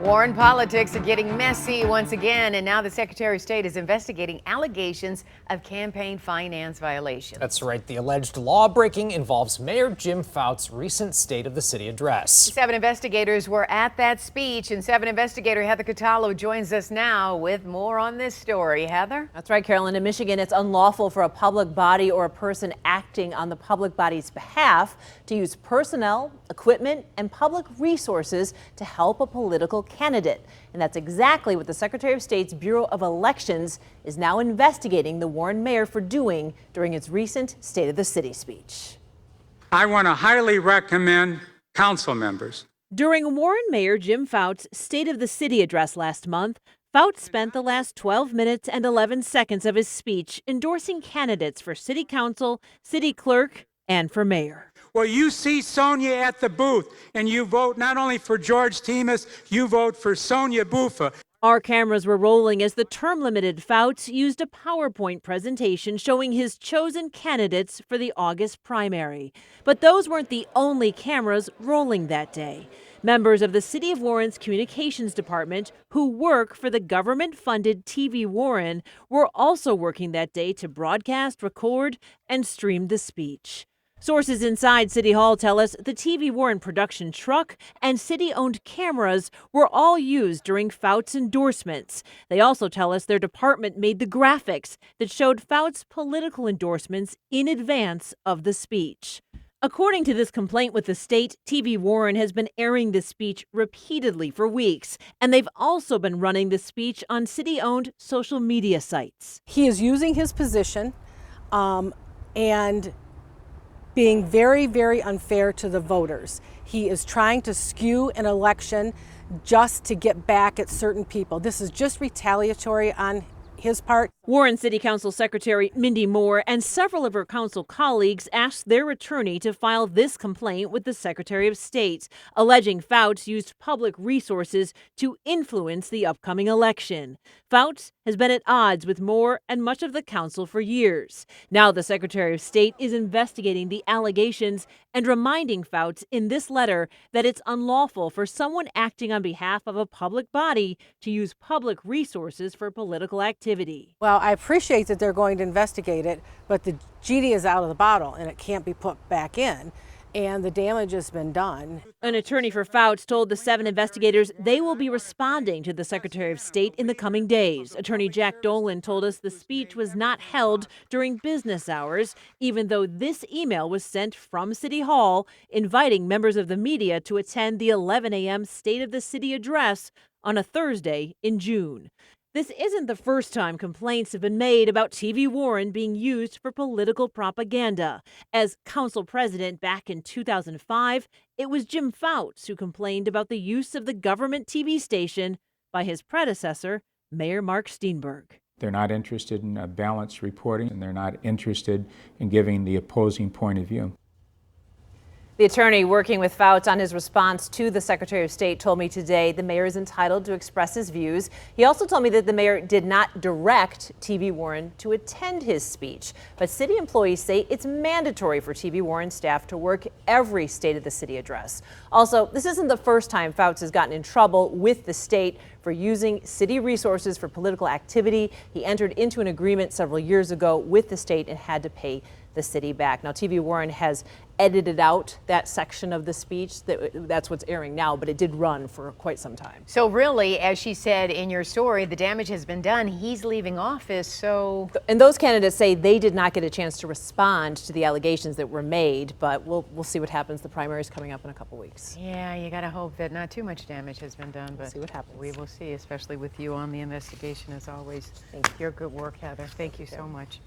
Warren politics are getting messy once again, and now the Secretary of State is investigating allegations of campaign finance violations. That's right. The alleged law breaking involves Mayor Jim Fouts' recent State of the City address. 7 investigators were at that speech, and 7 investigator Heather Catallo joins us now with more on this story. Heather? That's right, Carolyn. In Michigan, it's unlawful for a public body or a person acting on the public body's behalf to use personnel, equipment, and public resources to help a political candidate. And that's exactly what the Secretary of State's Bureau of Elections is now investigating the Warren mayor for doing during its recent State of the City speech. I want to highly recommend council members. During Warren Mayor Jim Fouts' State of the City address last month, Fouts spent the last 12 minutes and 11 seconds of his speech endorsing candidates for city council, city clerk, and for mayor. Well, you see Sonia at the booth, and you vote not only for George Temis, you vote for Sonia Buffa. Our cameras were rolling as the term-limited Fouts used a PowerPoint presentation showing his chosen candidates for the August primary. But those weren't the only cameras rolling that day. Members of the City of Warren's Communications Department, who work for the government-funded TV Warren, were also working that day to broadcast, record, and stream the speech. Sources inside City Hall tell us the TV Warren production truck and city-owned cameras were all used during Fouts' endorsements. They also tell us their department made the graphics that showed Fouts' political endorsements in advance of the speech. According to this complaint with the state, TV Warren has been airing the speech repeatedly for weeks, and they've also been running the speech on city-owned social media sites. He is using his position and being very, very unfair to the voters. He is trying to skew an election just to get back at certain people. This is just retaliatory on his part. Warren City Council Secretary Mindy Moore and several of her council colleagues asked their attorney to file this complaint with the Secretary of State, alleging Fouts used public resources to influence the upcoming election. Fouts has been at odds with Moore and much of the council for years. Now the Secretary of State is investigating the allegations and reminding Fouts in this letter that it's unlawful for someone acting on behalf of a public body to use public resources for political activity. Well, I appreciate that they're going to investigate it, but the genie is out of the bottle and it can't be put back in, and the damage has been done. An attorney for Fouts told the 7 investigators they will be responding to the Secretary of State in the coming days. Attorney Jack Dolan told us the speech was not held during business hours, even though this email was sent from City Hall inviting members of the media to attend the 11 a.m. State of the City address on a Thursday in June. This isn't the first time complaints have been made about TV Warren being used for political propaganda. As council president back in 2005, it was Jim Fouts who complained about the use of the government TV station by his predecessor, Mayor Mark Steenberg. They're not interested in balanced reporting, and they're not interested in giving the opposing point of view. The attorney working with Fouts on his response to the Secretary of State told me today the mayor is entitled to express his views. He also told me that the mayor did not direct TV Warren to attend his speech. But city employees say it's mandatory for TV Warren staff to work every State of the City address. Also, this isn't the first time Fouts has gotten in trouble with the state for using city resources for political activity. He entered into an agreement several years ago with the state and had to pay the city back. Now, TV Warren has edited out that section of the speech. That's what's airing now, but it did run for quite some time. So really, as she said in your story, the damage has been done. He's leaving office, so... And those candidates say they did not get a chance to respond to the allegations that were made, but we'll see what happens. The primary is coming up in a couple weeks. Yeah, you got to hope that not too much damage has been done, but we'll see what happens. We will see, especially with you on the investigation as always. Thank you. Your good work, Heather. Thank you so much.